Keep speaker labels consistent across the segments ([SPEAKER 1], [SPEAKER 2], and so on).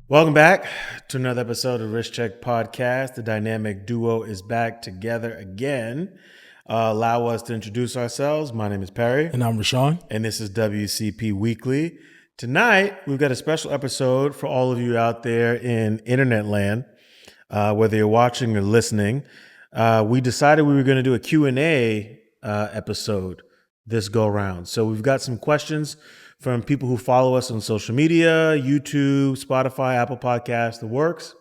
[SPEAKER 1] Welcome back to another episode of Risk Check Podcast. The dynamic duo is back together again. Allow us to introduce ourselves. My name is Perri.
[SPEAKER 2] And I'm Rashawn.
[SPEAKER 1] And this is WCP Weekly. Tonight, we've got a special episode for all of you out there in internet land, whether you're watching or listening. We decided we were going to do a Q&A episode this go round. So we've got some questions from people who follow us on social media, YouTube, Spotify, Apple Podcasts, the works.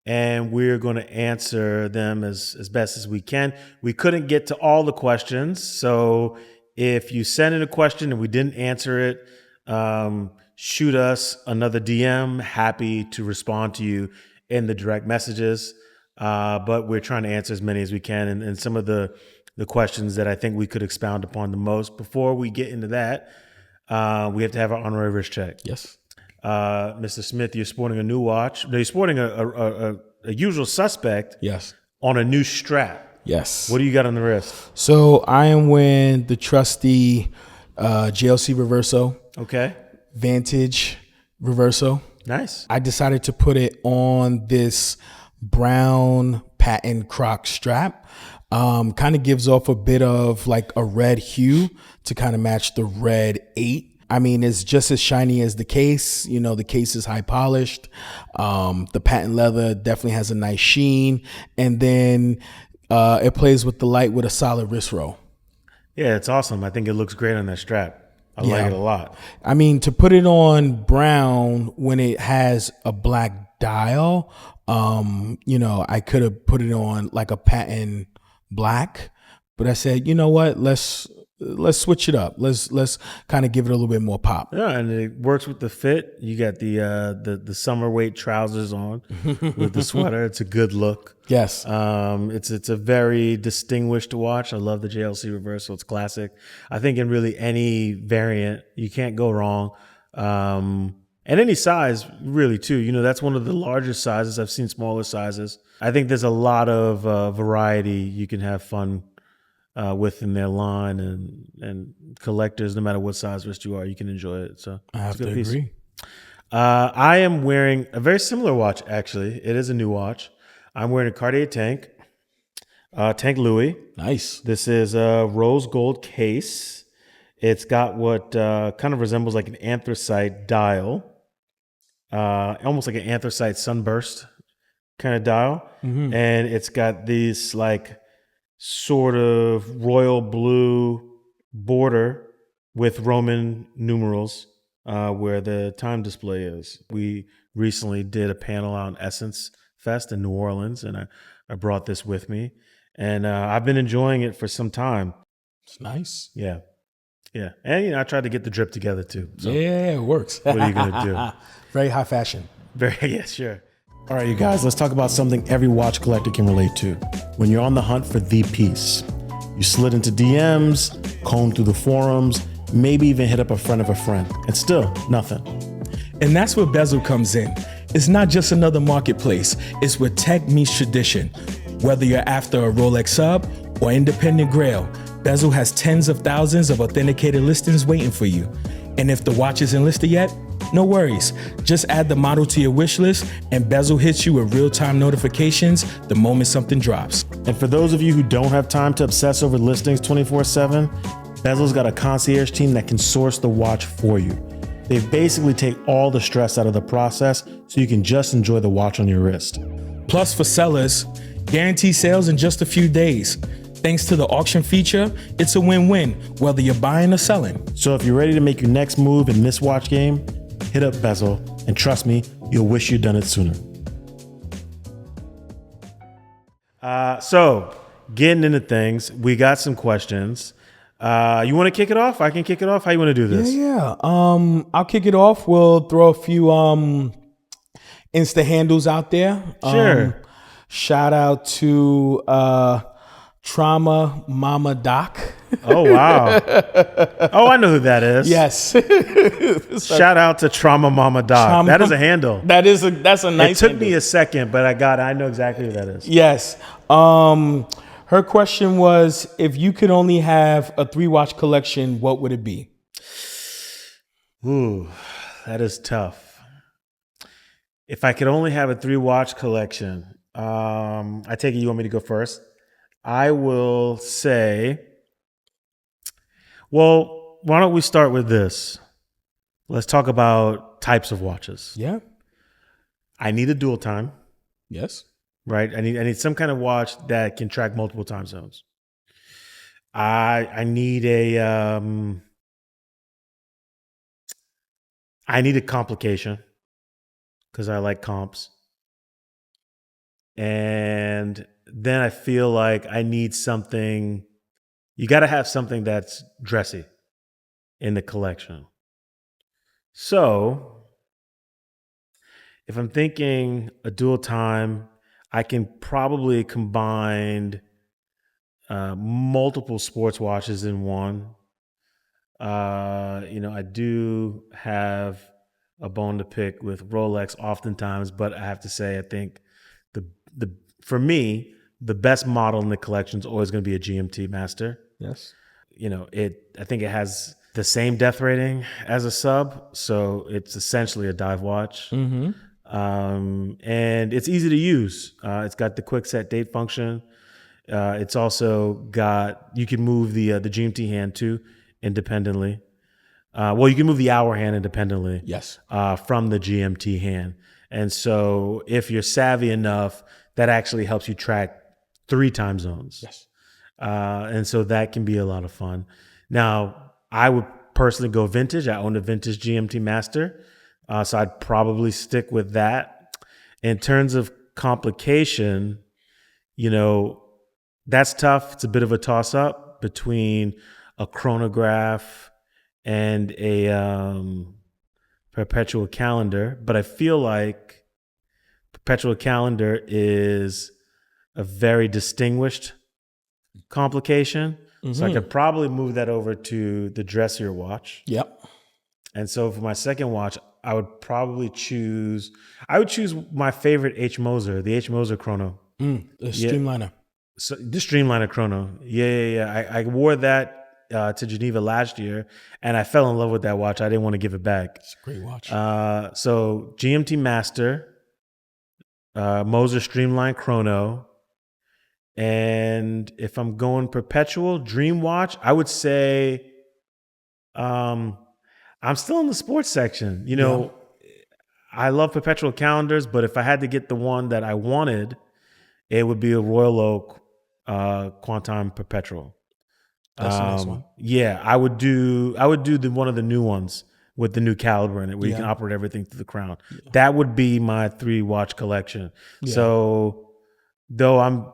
[SPEAKER 1] And we're going to answer them as best as we can. We couldn't get to all the questions. So if you send in a question and we didn't answer it, shoot us another DM. Happy to respond to you in the direct messages. But we're trying to answer as many as we can. And some of the questions that I think we could expound upon the most. Before we get into that, we have to have our honorary wrist check.
[SPEAKER 2] Yes.
[SPEAKER 1] Mr. Smith, you're sporting a new watch. No, you're sporting a usual suspect.
[SPEAKER 2] Yes.
[SPEAKER 1] On a new strap.
[SPEAKER 2] Yes.
[SPEAKER 1] What do you got on the wrist?
[SPEAKER 2] So I am wearing the trusty JLC Reverso.
[SPEAKER 1] Okay.
[SPEAKER 2] Vantage Reverso.
[SPEAKER 1] Nice.
[SPEAKER 2] I decided to put it on this brown patent Croc strap. Kind of gives off a bit of like a red hue to kind of match the red 8. I mean, it's just as shiny as the case. You know, the case is high polished. The patent leather definitely has a nice sheen. And then it plays with the light with a solid wrist roll.
[SPEAKER 1] Yeah, it's awesome. I think it looks great on that strap. I like it a lot.
[SPEAKER 2] I mean, to put it on brown when it has a black dial, you know, I could have put it on like a patent black, but I said, you know what, let's switch it up. Let's kind of give it a little bit more pop.
[SPEAKER 1] Yeah, and it works with the fit. You got the summer weight trousers on with the sweater. It's a good look.
[SPEAKER 2] Yes.
[SPEAKER 1] It's a very distinguished watch. I love the JLC Reverso. It's classic. I think in really any variant, you can't go wrong. And any size, really, too. You know, that's one of the largest sizes. I've seen smaller sizes. I think there's a lot of variety you can have fun within their line, and collectors, no matter what size wrist you are, you can enjoy it. So
[SPEAKER 2] I have to agree.
[SPEAKER 1] I am wearing a very similar watch, actually. It is a new watch. I'm wearing a Cartier Tank Louis.
[SPEAKER 2] Nice.
[SPEAKER 1] This is a rose gold case. It's got what kind of resembles like an anthracite dial. Almost like an anthracite sunburst kind of dial. Mm-hmm. And it's got these like sort of royal blue border with Roman numerals where the time display is. We recently did a panel on Essence Fest in New Orleans, and I brought this with me. And I've been enjoying it for some time.
[SPEAKER 2] It's nice.
[SPEAKER 1] Yeah. Yeah. And, you know, I tried to get the drip together too. So
[SPEAKER 2] yeah, it works.
[SPEAKER 1] What are you going to do?
[SPEAKER 2] Very high fashion.
[SPEAKER 1] Yeah, sure. All right, you guys, let's talk about something every watch collector can relate to. When you're on the hunt for the piece, you slid into DMs, combed through the forums, maybe even hit up a friend of a friend, and still nothing.
[SPEAKER 2] And that's where Bezel comes in. It's not just another marketplace. It's where tech meets tradition. Whether you're after a Rolex sub or independent grail, Bezel has tens of thousands of authenticated listings waiting for you. And if the watch isn't listed yet, no worries. Just add the model to your wish list and Bezel hits you with real-time notifications the moment something drops.
[SPEAKER 1] And for those of you who don't have time to obsess over listings 24/7, Bezel's got a concierge team that can source the watch for you. They basically take all the stress out of the process so you can just enjoy the watch on your wrist.
[SPEAKER 2] Plus for sellers, guaranteed sales in just a few days. Thanks to the auction feature, it's a win-win, whether you're buying or selling.
[SPEAKER 1] So if you're ready to make your next move in this watch game, hit up Bezel, and trust me, you'll wish you'd done it sooner. So getting into things, we got some questions. You want to kick it off? I can kick it off. How you want to do this?
[SPEAKER 2] Yeah. I'll kick it off. We'll throw a few Insta handles out there.
[SPEAKER 1] Sure.
[SPEAKER 2] Shout out to Trauma Mama Doc.
[SPEAKER 1] Oh, wow. Oh, I know who that is.
[SPEAKER 2] Yes.
[SPEAKER 1] Shout out to Trauma Mama Doc. That is a handle.
[SPEAKER 2] That's a nice
[SPEAKER 1] It took me a second, but I know exactly who that is.
[SPEAKER 2] Yes. Her question was, if you could only have a 3-watch collection, what would it be?
[SPEAKER 1] Ooh, that is tough. If I could only have a 3-watch collection, I take it you want me to go first. I will say, well, why don't we start with this? Let's talk about types of watches.
[SPEAKER 2] Yeah.
[SPEAKER 1] I need a dual time,
[SPEAKER 2] Yes.
[SPEAKER 1] right? I need some kind of watch that can track multiple time zones. I need a complication because I like comps. And then I feel like I need something. You got to have something that's dressy in the collection. So if I'm thinking a dual time, I can probably combine multiple sports watches in one. I do have a bone to pick with Rolex oftentimes, but I have to say, I think the for me, the best model in the collection is always going to be a GMT Master.
[SPEAKER 2] Yes.
[SPEAKER 1] I think it has the same death rating as a sub, so it's essentially a dive watch.
[SPEAKER 2] Mm-hmm.
[SPEAKER 1] And it's easy to use. It's got the quick set date function. It's also got, you can move the GMT hand too independently. Well, you can move the hour hand independently.
[SPEAKER 2] Yes.
[SPEAKER 1] From the GMT hand. And so if you're savvy enough, that actually helps you track 3 time zones.
[SPEAKER 2] Yes.
[SPEAKER 1] And so that can be a lot of fun. Now, I would personally go vintage. I own a vintage GMT Master. So I'd probably stick with that. In terms of complication, that's tough. It's a bit of a toss up between a chronograph and a perpetual calendar. But I feel like perpetual calendar is a very distinguished complication. Mm-hmm. So I could probably move that over to the dressier watch.
[SPEAKER 2] Yep.
[SPEAKER 1] And so for my second watch, I would probably choose my favorite H. Moser, the H. Moser chrono.
[SPEAKER 2] The Streamliner.
[SPEAKER 1] Yeah. So the Streamliner chrono. Yeah. I wore that to Geneva last year, and I fell in love with that watch. I didn't want to give it back.
[SPEAKER 2] It's a great watch.
[SPEAKER 1] So GMT Master, Moser Streamline chrono, and if I'm going perpetual Dream Watch, I would say, I'm still in the sports section. I love perpetual calendars, but if I had to get the one that I wanted, it would be a Royal Oak Quantum Perpetual.
[SPEAKER 2] That's a nice one.
[SPEAKER 1] Yeah, I would do one of the new ones with the new caliber in it, where you can operate everything through the crown. Yeah. That would be my 3-watch collection. Yeah. So, though I'm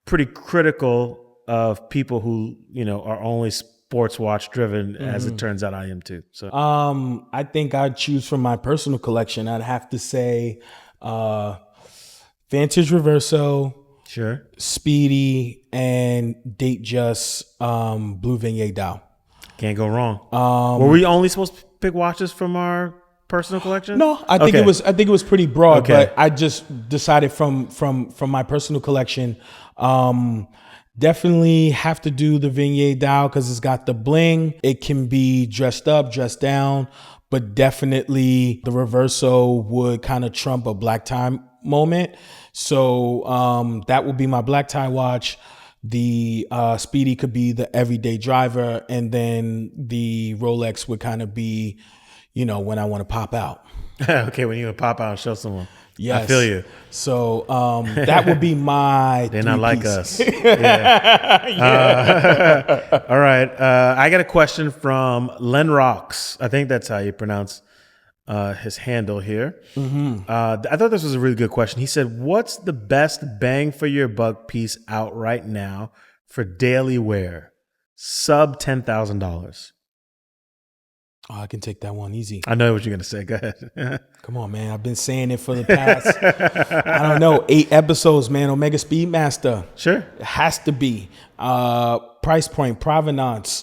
[SPEAKER 1] pretty critical of people who are only sports watch driven, as it turns out I am too. So
[SPEAKER 2] I think I'd choose from my personal collection. I'd have to say Vantage Reverso,
[SPEAKER 1] sure,
[SPEAKER 2] Speedy, and Date Just Blue Vignette Dial.
[SPEAKER 1] Can't go wrong. Were we only supposed to pick watches from our personal collection?
[SPEAKER 2] No, I think it was pretty broad, but I just decided from my personal collection. Definitely have to do the Vignette Dial because it's got the bling. It can be dressed up, dressed down, but definitely the Reverso would kind of trump a black tie moment. So that would be my black tie watch. The Speedy could be the everyday driver, and then the Rolex would kind of be, when I want to pop out.
[SPEAKER 1] Okay, when you would pop out and show someone.
[SPEAKER 2] Yes.
[SPEAKER 1] I feel you.
[SPEAKER 2] So that would be my
[SPEAKER 1] They're not like us. Yeah. All right. I got a question from Len Rocks. I think that's how you pronounce his handle here. Mm-hmm. I thought this was a really good question. He said, what's the best bang for your buck piece out right now for daily wear? Sub $10,000.
[SPEAKER 2] Oh, I can take that one easy.
[SPEAKER 1] I know what you're going to say. Go ahead.
[SPEAKER 2] Come on, man. I've been saying it for the past, 8 episodes, man. Omega Speedmaster.
[SPEAKER 1] Sure.
[SPEAKER 2] It has to be. Price point, provenance,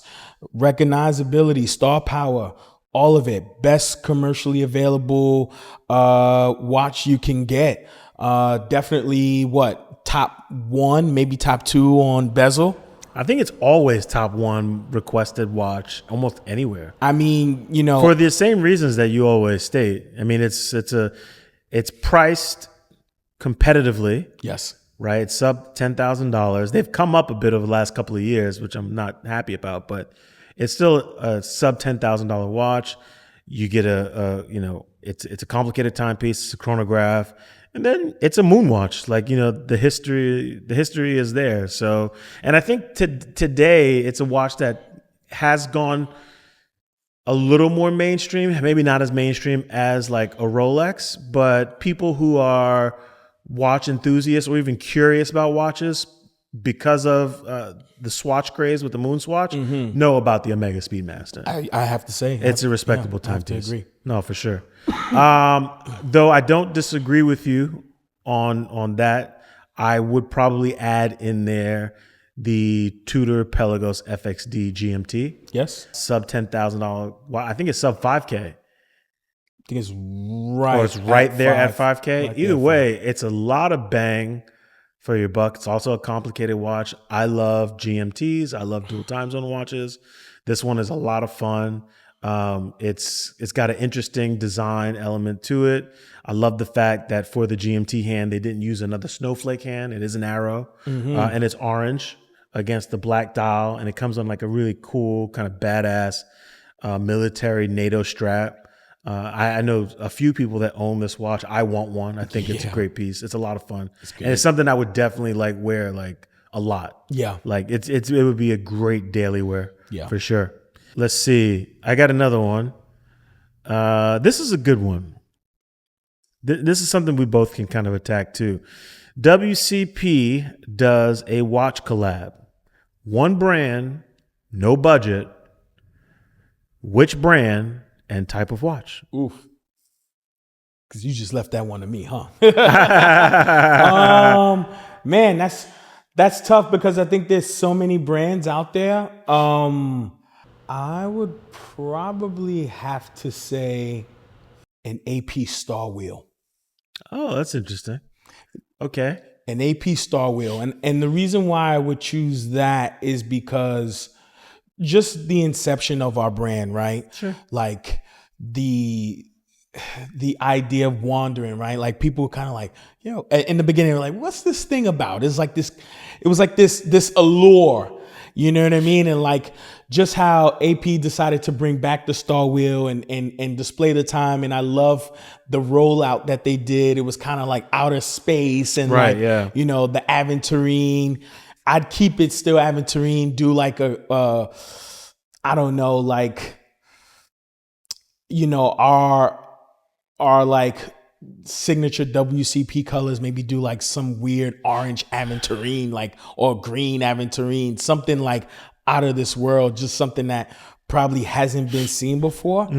[SPEAKER 2] recognizability, star power, all of it. Best commercially available watch you can get. Definitely top 1, maybe top 2 on bezel.
[SPEAKER 1] I think it's always top 1 requested watch almost anywhere.
[SPEAKER 2] I mean,
[SPEAKER 1] for the same reasons that you always state. I mean, it's It's priced competitively.
[SPEAKER 2] Yes.
[SPEAKER 1] Right? It's sub $10,000. They've come up a bit over the last couple of years, which I'm not happy about, but it's still a sub $10,000 watch. You get it's a complicated timepiece, it's a chronograph, and then it's a moon watch. Like, the history is there. So, and I think today it's a watch that has gone a little more mainstream, maybe not as mainstream as like a Rolex, but people who are watch enthusiasts or even curious about watches because of the swatch craze with the moon swatch know about the Omega Speedmaster.
[SPEAKER 2] I have to say
[SPEAKER 1] It's a respectable timepiece.
[SPEAKER 2] I agree.
[SPEAKER 1] No, for sure. Though I don't disagree with you on that, I would probably add in there the Tudor Pelagos FXD GMT.
[SPEAKER 2] Yes.
[SPEAKER 1] Sub $10,000. Well, I think it's sub 5K.
[SPEAKER 2] I think it's right.
[SPEAKER 1] Or it's right there at 5K.
[SPEAKER 2] Right
[SPEAKER 1] Either way, it's a lot of bang for your buck. It's also a complicated watch. I love GMTs. I love dual time zone watches. This one is a lot of fun. It's got an interesting design element to it. I love the fact that for the GMT hand, they didn't use another snowflake hand. It is an arrow, and it's orange against the black dial, and it comes on like a really cool kind of badass military NATO strap. I know a few people that own this watch. I want one. I think it's a great piece. It's a lot of fun, and it's something I would definitely like wear like a lot.
[SPEAKER 2] Yeah,
[SPEAKER 1] like it would be a great daily wear.
[SPEAKER 2] Yeah,
[SPEAKER 1] for sure. Let's see. I got another one. This is a good one. This is something we both can kind of attack too. WCP does a watch collab. One brand, no budget. Which brand and type of watch?
[SPEAKER 2] Oof. Because you just left that one to me, huh? Man, that's tough because I think there's so many brands out there. I would probably have to say an AP Star Wheel.
[SPEAKER 1] Oh, that's interesting. Okay.
[SPEAKER 2] An AP Star Wheel. And the reason why I would choose that is because just the inception of our brand, right? Sure. Like the idea of wandering, right? Like people kind of like, in the beginning, were like, what's this thing about? It was like this allure, you know what I mean? And like just how AP decided to bring back the Star Wheel and display the time. And I love the rollout that they did. It was kind of like outer space and the Aventurine. I'd keep it still Aventurine, do like our like signature WCP colors, maybe do like some weird orange Aventurine, like, or green Aventurine, something like out of this world, just something that probably hasn't been seen before.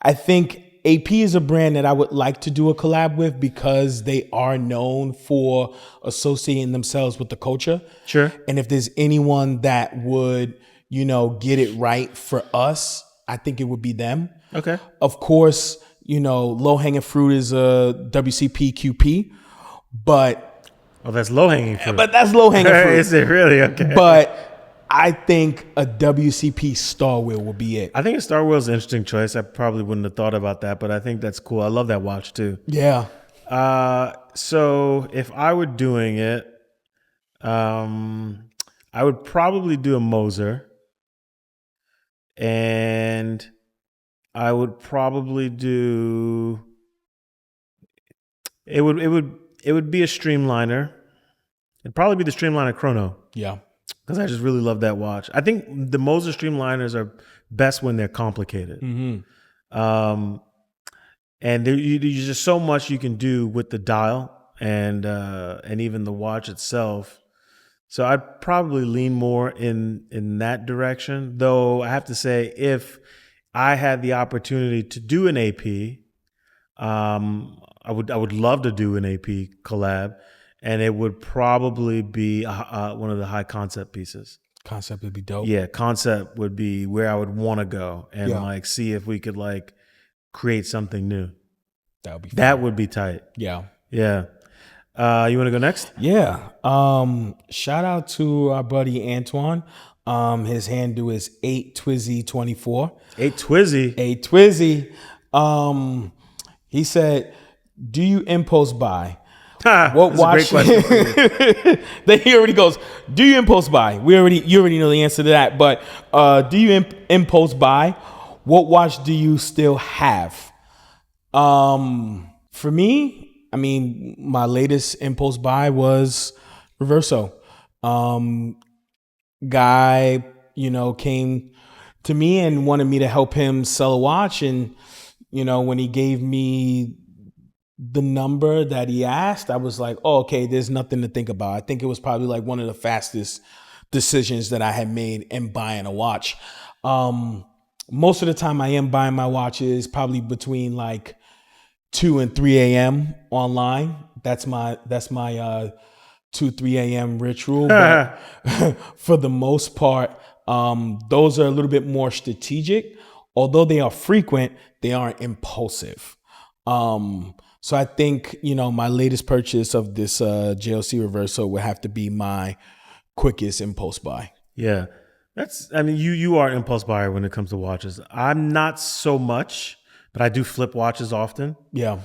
[SPEAKER 2] I think AP is a brand that I would like to do a collab with because they are known for associating themselves with the culture.
[SPEAKER 1] Sure.
[SPEAKER 2] And if there's anyone that would, get it right for us, I think it would be them.
[SPEAKER 1] Okay.
[SPEAKER 2] Of course, low hanging fruit is a WCP QP, but
[SPEAKER 1] that's low hanging fruit.
[SPEAKER 2] But that's low hanging fruit.
[SPEAKER 1] Is it really? Okay.
[SPEAKER 2] But I think a WCP Star Wheel will be it.
[SPEAKER 1] I think a Star Wheel is an interesting choice. I probably wouldn't have thought about that, but I think that's cool. I love that watch too.
[SPEAKER 2] Yeah.
[SPEAKER 1] So if I were doing it, I would probably do a Moser, and I would probably do. It would be a Streamliner. It'd probably be the Streamliner Chrono.
[SPEAKER 2] Yeah.
[SPEAKER 1] Because I just really love that watch. I think the Moser Streamliners are best when they're complicated. Mm-hmm. And there's just so much you can do with the dial and even the watch itself. So I'd probably lean more in that direction. Though I have to say, if I had the opportunity to do an AP, I would love to do an AP collab. And it would probably be one of the high concept pieces.
[SPEAKER 2] Concept would be dope.
[SPEAKER 1] Yeah, concept would be where I would want to go and like see if we could like create something new.
[SPEAKER 2] That would be fun.
[SPEAKER 1] That would be tight.
[SPEAKER 2] Yeah.
[SPEAKER 1] Yeah. You want to go next?
[SPEAKER 2] Yeah. Shout out to our buddy Antoine. His handle is 8twizzy24.
[SPEAKER 1] 8twizzy.
[SPEAKER 2] 8twizzy. He said, "Do you impulse buy? What
[SPEAKER 1] That's a great
[SPEAKER 2] watch?"
[SPEAKER 1] question for you.
[SPEAKER 2] Then he already goes, "Do you impulse buy?" You already know the answer to that. But do you impulse buy? What watch do you still have? For me, I mean, my latest impulse buy was Reverso. Guy, came to me and wanted me to help him sell a watch, and when he gave me the number that he asked, I was like, oh, okay, there's nothing to think about. I think it was probably like one of the fastest decisions that I had made in buying a watch. Most of the time I am buying my watches probably between like 2 and 3 a.m. online. That's my 2-3 a.m. ritual. But for the most part, those are a little bit more strategic. Although they are frequent, they aren't impulsive. So I think, my latest purchase of this JLC Reverso would have to be my quickest impulse buy.
[SPEAKER 1] Yeah. You are an impulse buyer when it comes to watches. I'm not so much, but I do flip watches often.
[SPEAKER 2] Yeah.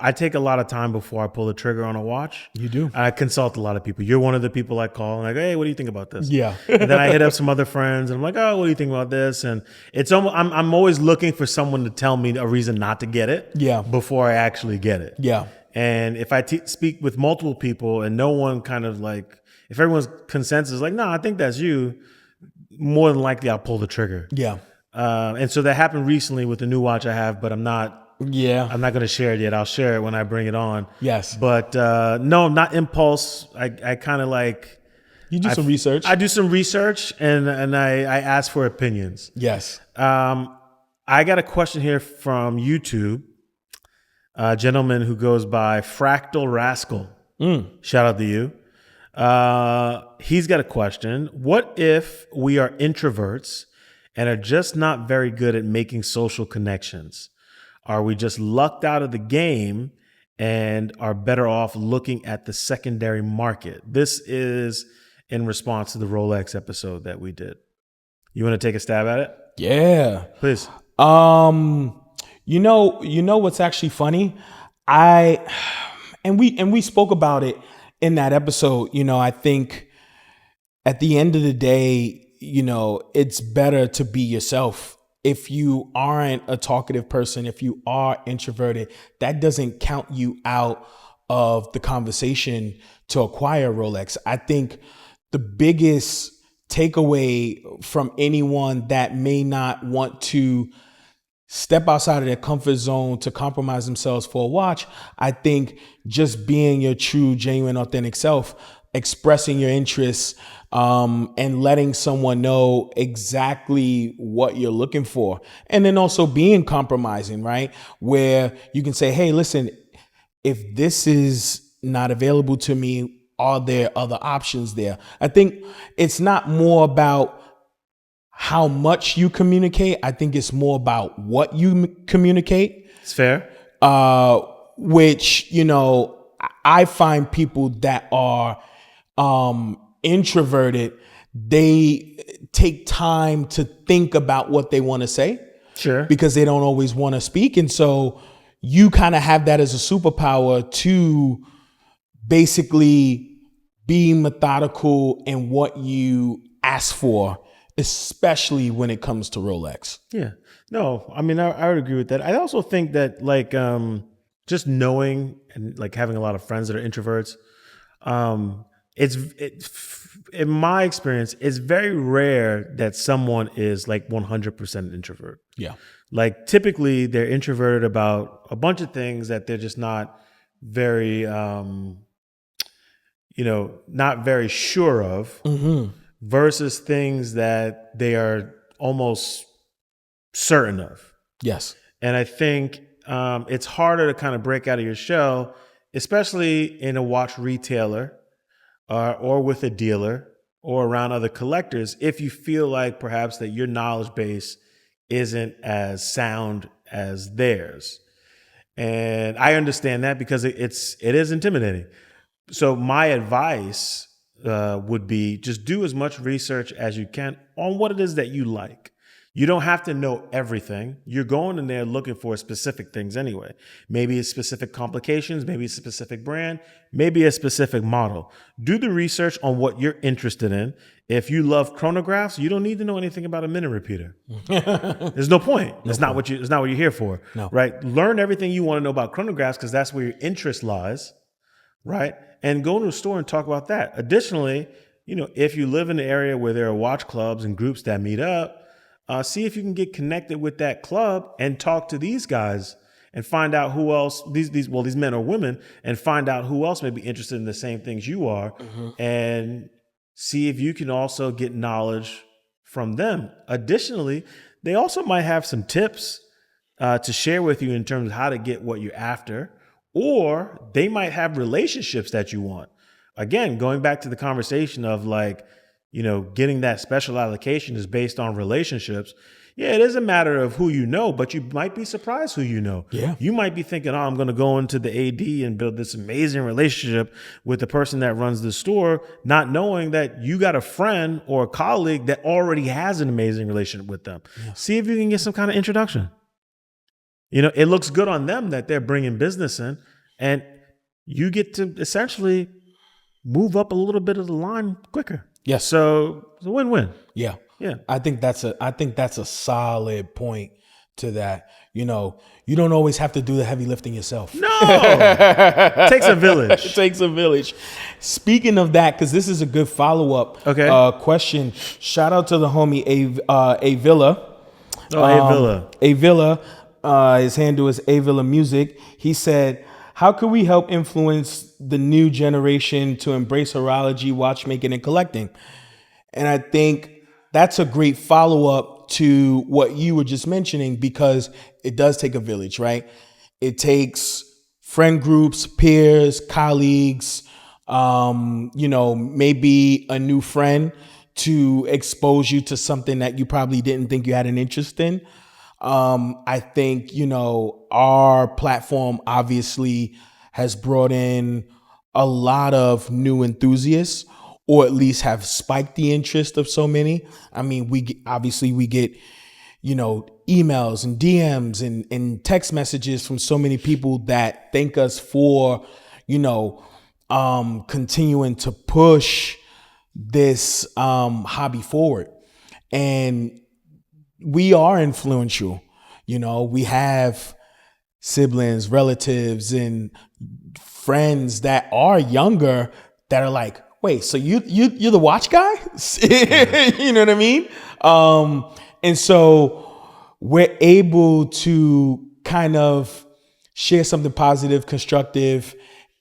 [SPEAKER 1] I take a lot of time before I pull the trigger on a watch.
[SPEAKER 2] You do.
[SPEAKER 1] I consult a lot of people. You're one of the people I call and like, hey, what do you think about this?
[SPEAKER 2] Yeah.
[SPEAKER 1] And then I hit up some other friends and I'm like, oh, what do you think about this? And it's almost, I'm always looking for someone to tell me a reason not to get it.
[SPEAKER 2] Yeah.
[SPEAKER 1] Before I actually get it.
[SPEAKER 2] Yeah.
[SPEAKER 1] And if I speak with multiple people and no one kind of like, if everyone's consensus is like, no, I think that's you, more than likely I'll pull the trigger.
[SPEAKER 2] Yeah.
[SPEAKER 1] And so that happened recently with the new watch I have, but I'm not going to share it yet. I'll share it when I bring it on.
[SPEAKER 2] Yes.
[SPEAKER 1] But no, not impulse. I kind of like.
[SPEAKER 2] You do some research.
[SPEAKER 1] I do some research and I ask for opinions.
[SPEAKER 2] Yes.
[SPEAKER 1] I got a question here from YouTube. A gentleman who goes by Fractal Rascal. Shout out to you. He's got a question. What if we are introverts and are just not very good at making social connections? Are we just lucked out of the game and are better off looking at the secondary market? This is in response to the Rolex episode that we did. You want to take a stab at it?
[SPEAKER 2] Yeah.
[SPEAKER 1] Please.
[SPEAKER 2] You know what's actually funny? We spoke about it in that episode. I think at the end of the day, it's better to be yourself. If you aren't a talkative person, if you are introverted, that doesn't count you out of the conversation to acquire a Rolex. I think the biggest takeaway from anyone that may not want to step outside of their comfort zone to compromise themselves for a watch, I think just being your true, genuine, authentic self, expressing your interests, and letting someone know exactly what you're looking for. And then also being compromising, right? Where you can say, hey, listen, if this is not available to me, are there other options there? I think it's not more about how much you communicate. I think it's more about what you communicate.
[SPEAKER 1] It's fair.
[SPEAKER 2] Which, I find people that are introverted, they take time to think about what they want to say.
[SPEAKER 1] Sure.
[SPEAKER 2] Because they don't always want to speak. And so you kind of have that as a superpower to basically be methodical in what you ask for, especially when it comes to Rolex.
[SPEAKER 1] Yeah. No, I mean, I would agree with that. I also think that just knowing and like having a lot of friends that are introverts, in my experience, it's very rare that someone is like 100% introvert.
[SPEAKER 2] Yeah.
[SPEAKER 1] Like typically they're introverted about a bunch of things that they're just not very, not very sure of, versus things that they are almost certain of.
[SPEAKER 2] Yes.
[SPEAKER 1] And I think it's harder to kind of break out of your shell, especially in a watch retailer or with a dealer or around other collectors, if you feel like perhaps that your knowledge base isn't as sound as theirs. And I understand that because it is intimidating. So my advice would be just do as much research as you can on what it is that you like. You don't have to know everything. You're going in there looking for specific things anyway. Maybe it's specific complications, maybe it's a specific brand, maybe a specific model. Do the research on what you're interested in. If you love chronographs, you don't need to know anything about a minute repeater. There's no point. It's not what you're here for.
[SPEAKER 2] No.
[SPEAKER 1] Right? Learn everything you want to know about chronographs because that's where your interest lies. Right? And go to a store and talk about that. Additionally, if you live in an area where there are watch clubs and groups that meet up, see if you can get connected with that club and talk to these guys and find out who else these men or women, and find out who else may be interested in the same things you are, and see if you can also get knowledge from them. Additionally, they also might have some tips to share with you in terms of how to get what you're after, or they might have relationships that you want. Again, going back to the conversation of getting that special allocation is based on relationships. Yeah, it is a matter of who you know, but you might be surprised who you know.
[SPEAKER 2] Yeah.
[SPEAKER 1] You might be thinking, I'm going to go into the AD and build this amazing relationship with the person that runs the store, not knowing that you got a friend or a colleague that already has an amazing relationship with them. Yeah. See if you can get some kind of introduction. It looks good on them that they're bringing business in, and you get to essentially move up a little bit of the line quicker.
[SPEAKER 2] Yes.
[SPEAKER 1] So it's a win-win.
[SPEAKER 2] Yeah.
[SPEAKER 1] Yeah.
[SPEAKER 2] I think that's a solid point to that. You don't always have to do the heavy lifting yourself.
[SPEAKER 1] No. It takes a village.
[SPEAKER 2] It takes a village. Speaking of that, because this is a good follow-up question. Shout out to the homie A Villa. A Villa. His handle is A Villa Music. He said, how can we help influence the new generation to embrace horology, watchmaking, and collecting? And I think that's a great follow-up to what you were just mentioning, because it does take a village, right? It takes friend groups, peers, colleagues, maybe a new friend to expose you to something that you probably didn't think you had an interest in. I think, our platform obviously has brought in a lot of new enthusiasts, or at least have spiked the interest of so many. I mean, we get emails and DMs and text messages from so many people that thank us for, continuing to push this hobby forward. And we are influential. We have siblings, relatives, and friends that are younger that are like, wait, so you're the watch guy? You know what I mean? And so we're able to kind of share something positive, constructive,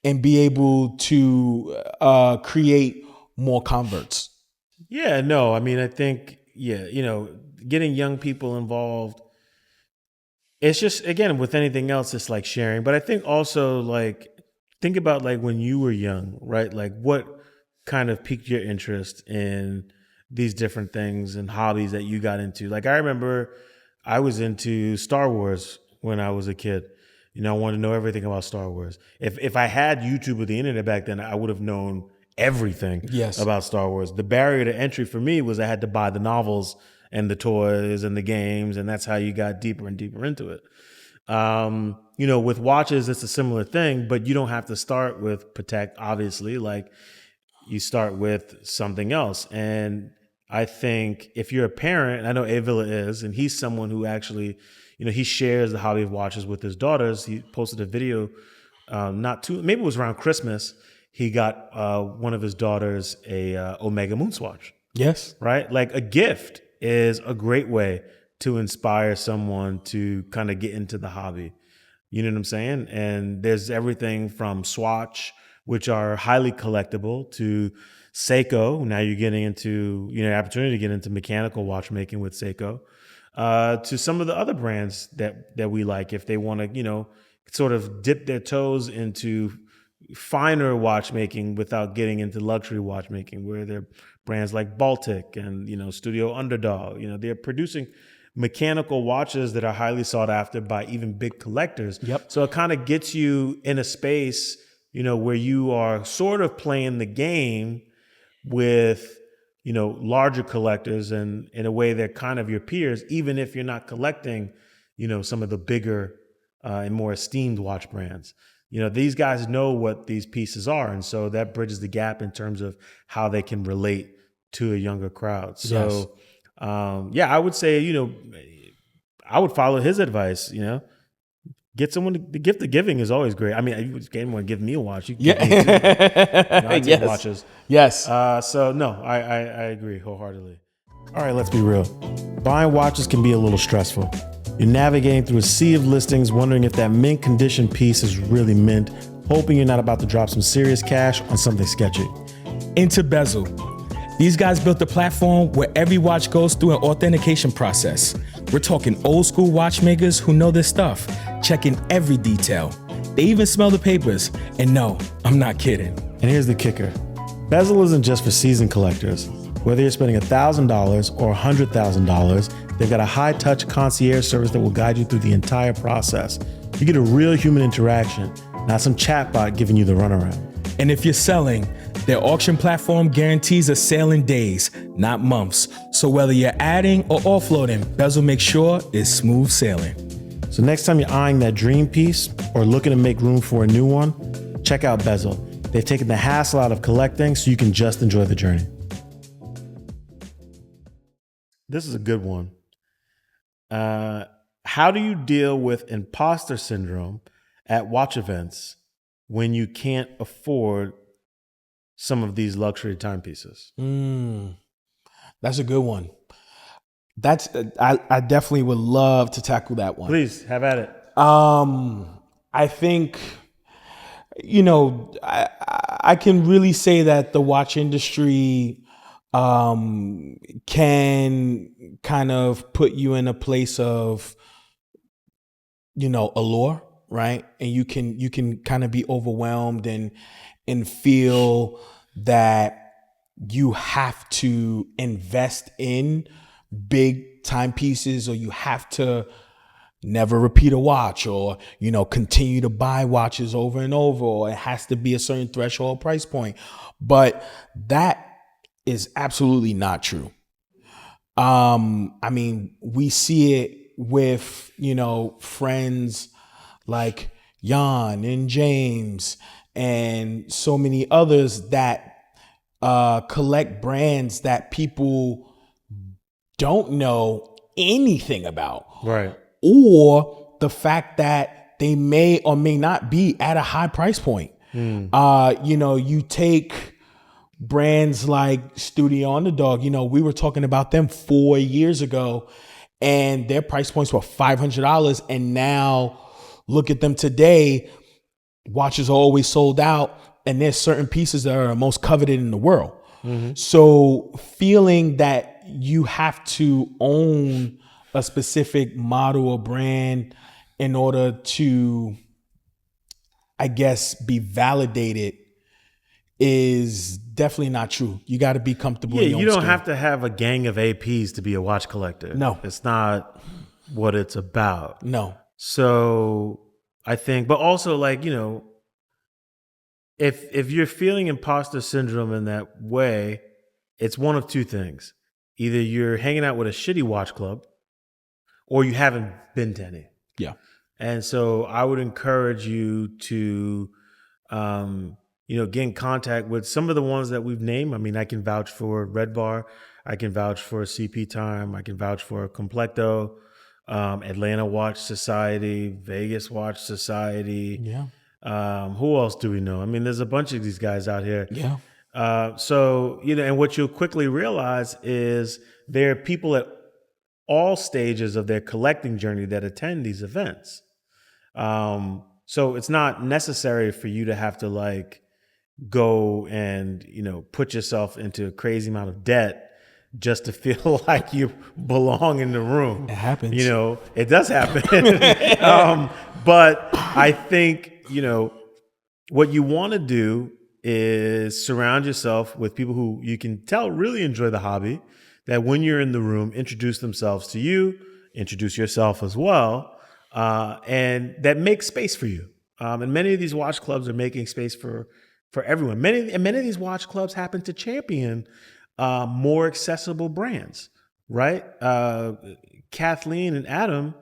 [SPEAKER 2] and be able to create more converts.
[SPEAKER 1] Yeah, no, I mean, I think, getting young people involved, it's just, again, with anything else, it's like sharing. But I think also, think about when you were young, right? What kind of piqued your interest in these different things and hobbies that you got into? I remember I was into Star Wars when I was a kid. I wanted to know everything about Star Wars. If I had YouTube or the internet back then, I would have known everything about Star Wars. The barrier to entry for me was I had to buy the novels and the toys and the games, and that's how you got deeper and deeper into it. With watches, it's a similar thing, but you don't have to start with Patek, obviously. You start with something else. And I think if you're a parent, I know Avila is, and he's someone who actually, he shares the hobby of watches with his daughters. He posted a video, maybe it was around Christmas. He got one of his daughters a Omega Moonswatch.
[SPEAKER 2] Yes.
[SPEAKER 1] Right? A gift is a great way to inspire someone to kind of get into the hobby. You know what I'm saying? And there's everything from Swatch, which are highly collectible, to Seiko. Now you're getting into, opportunity to get into mechanical watchmaking with Seiko, to some of the other brands that we like, if they want to, sort of dip their toes into finer watchmaking without getting into luxury watchmaking, where they're brands like Baltic and, Studio Underdog. They're producing mechanical watches that are highly sought after by even big collectors.
[SPEAKER 2] Yep.
[SPEAKER 1] So it kind of gets you in a space, where you are sort of playing the game with larger collectors, and in a way they're kind of your peers, even if you're not collecting, some of the bigger and more esteemed watch brands. These guys know what these pieces are, and so that bridges the gap in terms of how they can relate to a younger crowd. So, I would say, I would follow his advice. Get someone the gift of giving is always great. I mean, you can't anyone give me a watch. You can give me too. I take watches.
[SPEAKER 2] Yes.
[SPEAKER 1] So no, I agree wholeheartedly. All right, let's be real. Buying watches can be a little stressful. You're navigating through a sea of listings, wondering if that mint condition piece is really mint, hoping you're not about to drop some serious cash on something sketchy.
[SPEAKER 2] Into Bezel. These guys built a platform where every watch goes through an authentication process. We're talking old school watchmakers who know their stuff, checking every detail. They even smell the papers. And no, I'm not kidding.
[SPEAKER 1] And here's the kicker. Bezel isn't just for seasoned collectors. Whether you're spending $1,000 or $100,000, they've got a high-touch concierge service that will guide you through the entire process. You get a real human interaction, not some chatbot giving you the runaround.
[SPEAKER 2] And if you're selling, their auction platform guarantees a sale in days, not months. So whether you're adding or offloading, Bezel makes sure it's smooth sailing.
[SPEAKER 1] So next time you're eyeing that dream piece or looking to make room for a new one, check out Bezel. They've taken the hassle out of collecting so you can just enjoy the journey. This is a good one. How do you deal with imposter syndrome at watch events when you can't afford some of these luxury timepieces?
[SPEAKER 2] That's a good one. I definitely would love to tackle that one.
[SPEAKER 1] Please, have at it.
[SPEAKER 2] I think, I can really say that the watch industry can kind of put you in a place of, allure, right? And you can kind of be overwhelmed and feel that you have to invest in big timepieces, or you have to never repeat a watch, or, continue to buy watches over and over, or it has to be a certain threshold price point. But that is absolutely not true. I mean, we see it with, friends like Jan and James and so many others that collect brands that people don't know anything about.
[SPEAKER 1] Right.
[SPEAKER 2] Or the fact that they may or may not be at a high price point. You take brands like Studio Underdog, we were talking about them 4 years ago and their price points were $500. And now look at them today. Watches are always sold out, and there's certain pieces that are most coveted in the world. So feeling that you have to own a specific model or brand in order to, I guess, be validated is definitely not true. You got to be comfortable.
[SPEAKER 1] Yeah, you don't have to have a gang of APs to be a watch collector.
[SPEAKER 2] No.
[SPEAKER 1] It's not what it's about.
[SPEAKER 2] No.
[SPEAKER 1] So I think, but also if you're feeling imposter syndrome in that way, it's one of two things. Either you're hanging out with a shitty watch club or you haven't been to any.
[SPEAKER 2] Yeah.
[SPEAKER 1] And so I would encourage you to, get in contact with some of the ones that we've named. I mean, I can vouch for Red Bar. I can vouch for CP Time. I can vouch for Complecto, Atlanta Watch Society, Vegas Watch Society.
[SPEAKER 2] Yeah.
[SPEAKER 1] Who else do we know? I mean, there's a bunch of these guys out here.
[SPEAKER 2] Yeah.
[SPEAKER 1] So, and what you'll quickly realize is there are people at all stages of their collecting journey that attend these events. So it's not necessary for you to have to go and, put yourself into a crazy amount of debt just to feel like you belong in the room.
[SPEAKER 2] It happens.
[SPEAKER 1] It does happen. But I think, what you want to do is surround yourself with people who you can tell really enjoy the hobby, that when you're in the room, introduce themselves to you, introduce yourself as well, and that makes space for you. And many of these watch clubs are making space for everyone. Many of these watch clubs happen to champion more accessible brands, right? Kathleen and Adam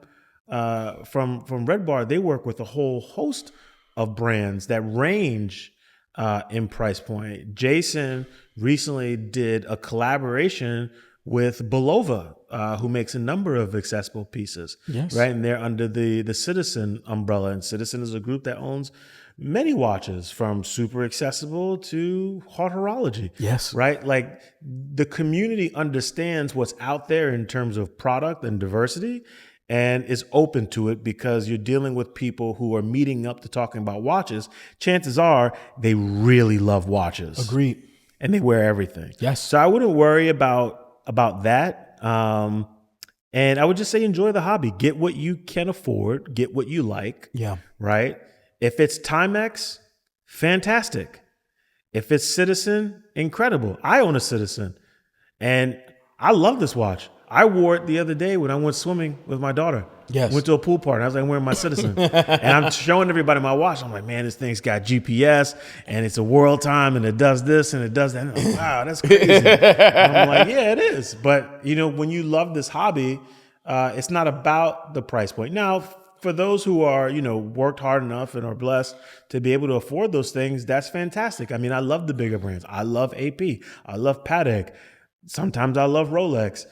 [SPEAKER 1] from Red Bar, they work with a whole host of brands that range in price point. Jason recently did a collaboration with Belova, who makes a number of accessible pieces,
[SPEAKER 2] Yes.
[SPEAKER 1] right? And they're under the Citizen umbrella. And Citizen is a group that owns many watches, from super accessible to hot horology.
[SPEAKER 2] Yes.
[SPEAKER 1] Right? Like, the community understands what's out there in terms of product and diversity, and is open to it because you're dealing with people who are meeting up to talking about watches. Chances are they really love watches.
[SPEAKER 2] Agreed.
[SPEAKER 1] And they wear everything.
[SPEAKER 2] Yes.
[SPEAKER 1] So I wouldn't worry about that. And I would just say enjoy the hobby. Get what you can afford. Get what you like.
[SPEAKER 2] Yeah.
[SPEAKER 1] Right? If it's Timex, fantastic. If it's Citizen, incredible. I own a Citizen, and I love this watch. I wore it the other day when I went swimming with my daughter.
[SPEAKER 2] Yes.
[SPEAKER 1] Went to a pool party, and I was like, I'm wearing my Citizen. And I'm showing everybody my watch. I'm like, man, this thing's got GPS, and it's a world time, and it does this, and it does that. And I'm like, wow, that's crazy. And I'm like, yeah, it is. But, when you love this hobby, it's not about the price point. Now, for those who are, worked hard enough and are blessed to be able to afford those things, that's fantastic. I mean, I love the bigger brands. I love AP. I love Patek. Sometimes I love Rolex.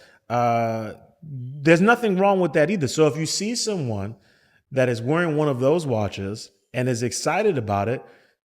[SPEAKER 1] There's nothing wrong with that either. So if you see someone that is wearing one of those watches and is excited about it,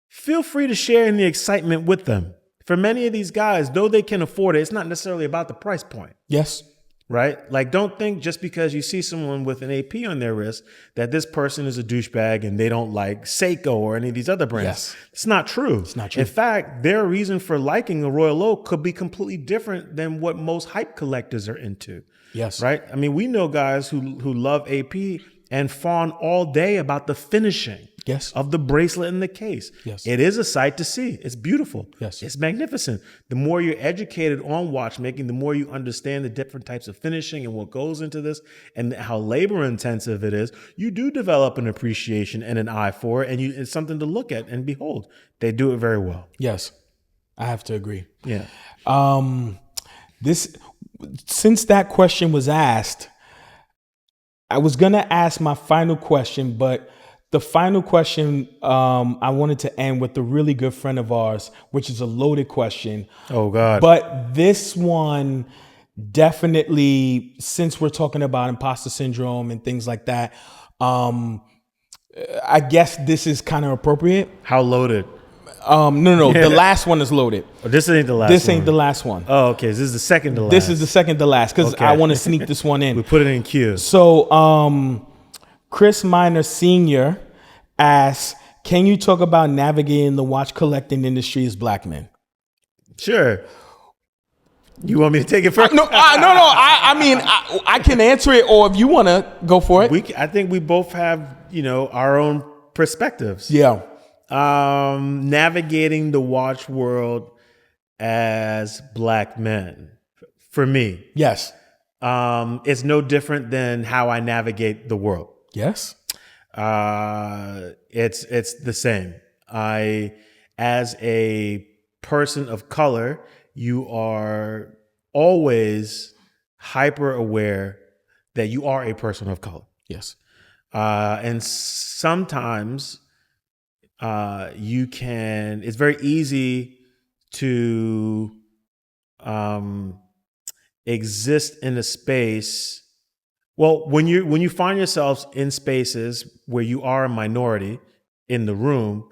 [SPEAKER 1] feel free to share in the excitement with them. For many of these guys, though they can afford it, it's not necessarily about the price point.
[SPEAKER 2] Yes.
[SPEAKER 1] Right? Like, don't think just because you see someone with an AP on their wrist that this person is a douchebag and they don't like Seiko or any of these other brands.
[SPEAKER 2] Yes.
[SPEAKER 1] It's not true.
[SPEAKER 2] It's not true.
[SPEAKER 1] In fact, their reason for liking a Royal Oak could be completely different than what most hype collectors are into.
[SPEAKER 2] Yes.
[SPEAKER 1] Right? I mean, we know guys who love AP and fawn all day about the finishing.
[SPEAKER 2] Yes.
[SPEAKER 1] Of the bracelet and the case.
[SPEAKER 2] Yes.
[SPEAKER 1] It is a sight to see. It's beautiful.
[SPEAKER 2] Yes.
[SPEAKER 1] It's magnificent. The more you're educated on watchmaking, the more you understand the different types of finishing and what goes into this and how labor intensive it is, you do develop an appreciation and an eye for it, and it's something to look at and behold. They do it very well.
[SPEAKER 2] Yes. I have to agree.
[SPEAKER 1] Yeah.
[SPEAKER 2] Since that question was asked, I was going to ask my final question, but the final question, I wanted to end with a really good friend of ours, which is a loaded question.
[SPEAKER 1] Oh, God.
[SPEAKER 2] But this one definitely, since we're talking about imposter syndrome and things like that, I guess this is kind of appropriate.
[SPEAKER 1] How loaded?
[SPEAKER 2] No. The last one is loaded.
[SPEAKER 1] Oh, this ain't the last one.
[SPEAKER 2] This ain't the last one.
[SPEAKER 1] Oh, okay. This is the second to last.
[SPEAKER 2] This is the second to last because
[SPEAKER 1] Okay.
[SPEAKER 2] I want to sneak this one in.
[SPEAKER 1] We put it in queue.
[SPEAKER 2] So, Chris Miner Sr. asks, can you talk about navigating the watch collecting industry as black men?
[SPEAKER 1] Sure. You want me to take it first?
[SPEAKER 2] No. I mean, I can answer it, or if you want to go for it.
[SPEAKER 1] I think we both have, our own perspectives.
[SPEAKER 2] Yeah.
[SPEAKER 1] Navigating the watch world as black men, for me,
[SPEAKER 2] Yes.
[SPEAKER 1] it's no different than how I navigate the world.
[SPEAKER 2] Yes.
[SPEAKER 1] It's the same. As a person of color, you are always hyper aware that you are a person of color.
[SPEAKER 2] Yes.
[SPEAKER 1] And sometimes it's very easy to exist in a space. Well, when you find yourselves in spaces where you are a minority in the room,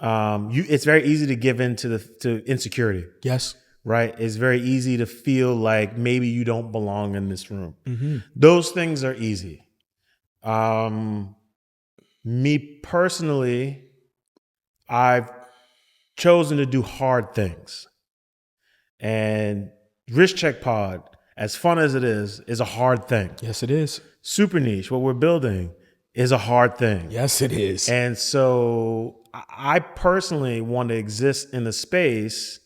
[SPEAKER 1] it's very easy to give in to insecurity.
[SPEAKER 2] Yes.
[SPEAKER 1] Right? It's very easy to feel like maybe you don't belong in this room.
[SPEAKER 2] Mm-hmm.
[SPEAKER 1] Those things are easy. Me personally, I've chosen to do hard things. And Wrist Check Pod, as fun as it is a hard thing.
[SPEAKER 2] Yes, it is.
[SPEAKER 1] Super niche, what we're building, is a hard thing.
[SPEAKER 2] Yes, it is.
[SPEAKER 1] And so I personally want to exist in a space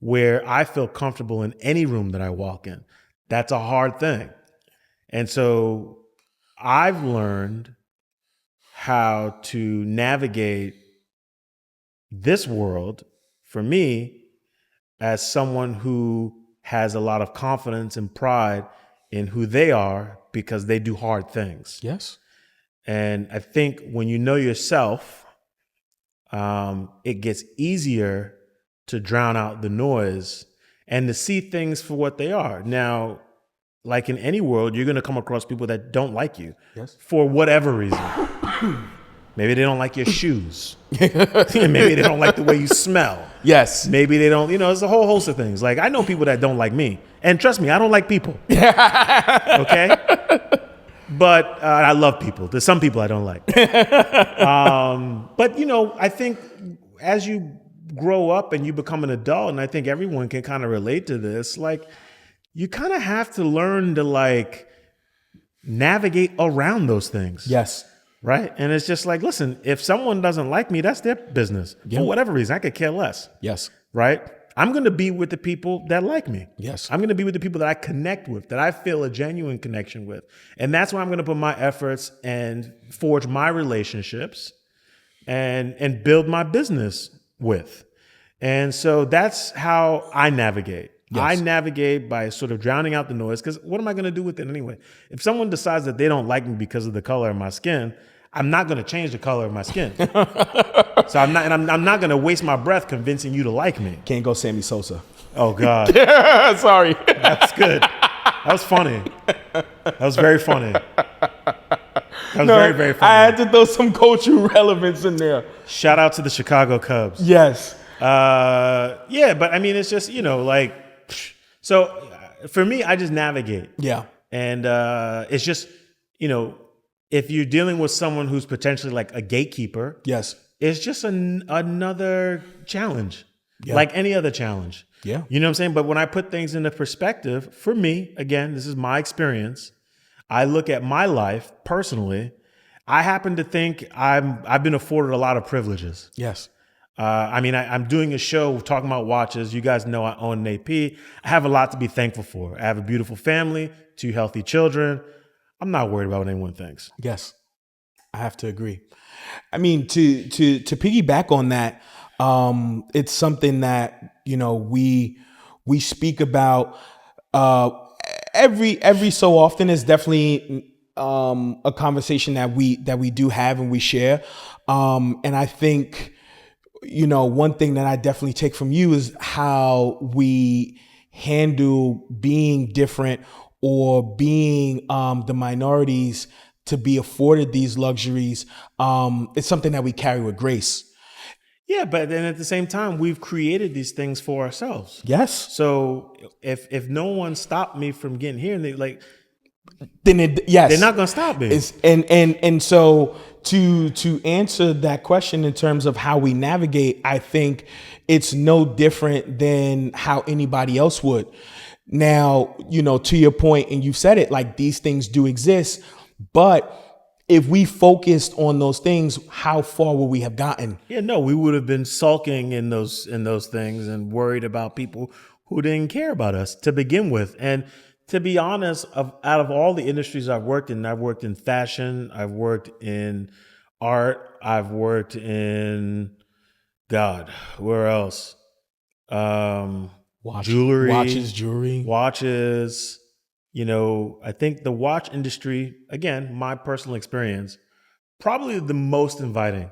[SPEAKER 1] where I feel comfortable in any room that I walk in. That's a hard thing. And so I've learned how to navigate this world, for me, as someone who has a lot of confidence and pride in who they are because they do hard things.
[SPEAKER 2] Yes.
[SPEAKER 1] And I think when you know yourself, it gets easier to drown out the noise and to see things for what they are. Now, like in any world, you're going to come across people that don't like you for whatever reason. Maybe they don't like your shoes. Maybe they don't like the way you smell.
[SPEAKER 2] Yes.
[SPEAKER 1] Maybe they don't, it's a whole host of things. Like I know people that don't like me. And trust me, I don't like people. Okay? But I love people. There's some people I don't like. But, I think as you grow up and you become an adult, and I think everyone can kind of relate to this, like you kind of have to learn to like navigate around those things.
[SPEAKER 2] Yes.
[SPEAKER 1] Right. And it's just like, listen, if someone doesn't like me, that's their business. For whatever reason, I could care less.
[SPEAKER 2] Yes.
[SPEAKER 1] Right. I'm going to be with the people that like me.
[SPEAKER 2] Yes.
[SPEAKER 1] I'm going to be with the people that I connect with, that I feel a genuine connection with. And that's where I'm going to put my efforts and forge my relationships and build my business with. And so that's how I navigate. Yes. I navigate by sort of drowning out the noise, because what am I going to do with it anyway? If someone decides that they don't like me because of the color of my skin, I'm not going to change the color of my skin. So I'm not going to waste my breath convincing you to like me.
[SPEAKER 2] Can't go Sammy Sosa.
[SPEAKER 1] Oh God.
[SPEAKER 2] Sorry.
[SPEAKER 1] That's good. That was funny. That was very funny. That was very, very funny.
[SPEAKER 2] I had to throw some cultural relevance in there.
[SPEAKER 1] Shout out to the Chicago Cubs.
[SPEAKER 2] Yes.
[SPEAKER 1] Yeah, but I mean, it's just, like, so for me, I just navigate.
[SPEAKER 2] Yeah.
[SPEAKER 1] And it's just, if you're dealing with someone who's potentially like a gatekeeper,
[SPEAKER 2] yes,
[SPEAKER 1] it's just another challenge, like any other challenge.
[SPEAKER 2] Yeah.
[SPEAKER 1] You know what I'm saying? But when I put things into perspective, for me, again, this is my experience. I look at my life personally. I happen to think I've been afforded a lot of privileges.
[SPEAKER 2] Yes.
[SPEAKER 1] I'm doing a show talking about watches. You guys know I own an AP. I have a lot to be thankful for. I have a beautiful family, 2 healthy children. I'm not worried about what anyone thinks.
[SPEAKER 2] Yes, I have to agree. I mean, to piggyback on that, it's something that we speak about every so often. Is definitely a conversation that we do have and we share. And I think one thing that I definitely take from you is how we handle being different or being the minorities to be afforded these luxuries. It's something that we carry with grace.
[SPEAKER 1] Yeah, but then at the same time, we've created these things for ourselves.
[SPEAKER 2] Yes.
[SPEAKER 1] So if no one stopped me from getting here, and
[SPEAKER 2] yes,
[SPEAKER 1] they're not going to stop me.
[SPEAKER 2] And so to answer that question in terms of how we navigate, I think it's no different than how anybody else would. Now, to your point, and you said it, like these things do exist, but if we focused on those things, how far would we have gotten?
[SPEAKER 1] Yeah, no, we would have been sulking in those things and worried about people who didn't care about us to begin with. And to be honest, out of all the industries I've worked in fashion, I've worked in art, I've worked in, God, where else? Jewelry. Watches. I think the watch industry, again, my personal experience, probably the most inviting,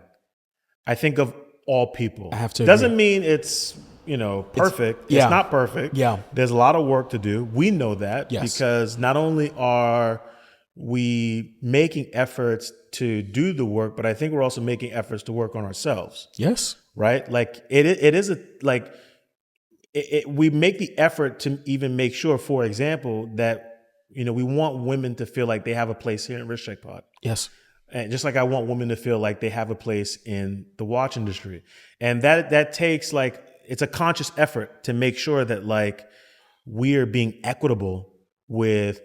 [SPEAKER 1] I think, of all people.
[SPEAKER 2] I have to
[SPEAKER 1] Doesn't
[SPEAKER 2] agree.
[SPEAKER 1] mean it's, perfect.
[SPEAKER 2] It's
[SPEAKER 1] It's not perfect.
[SPEAKER 2] Yeah.
[SPEAKER 1] There's a lot of work to do. We know that.
[SPEAKER 2] Yes.
[SPEAKER 1] Because not only are we making efforts to do the work, but I think we're also making efforts to work on ourselves.
[SPEAKER 2] Yes.
[SPEAKER 1] Right? Like we make the effort to even make sure, for example, that, we want women to feel like they have a place here in Rich Check Pod.
[SPEAKER 2] Yes.
[SPEAKER 1] And just like I want women to feel like they have a place in the watch industry. And that takes it's a conscious effort to make sure that we are being equitable with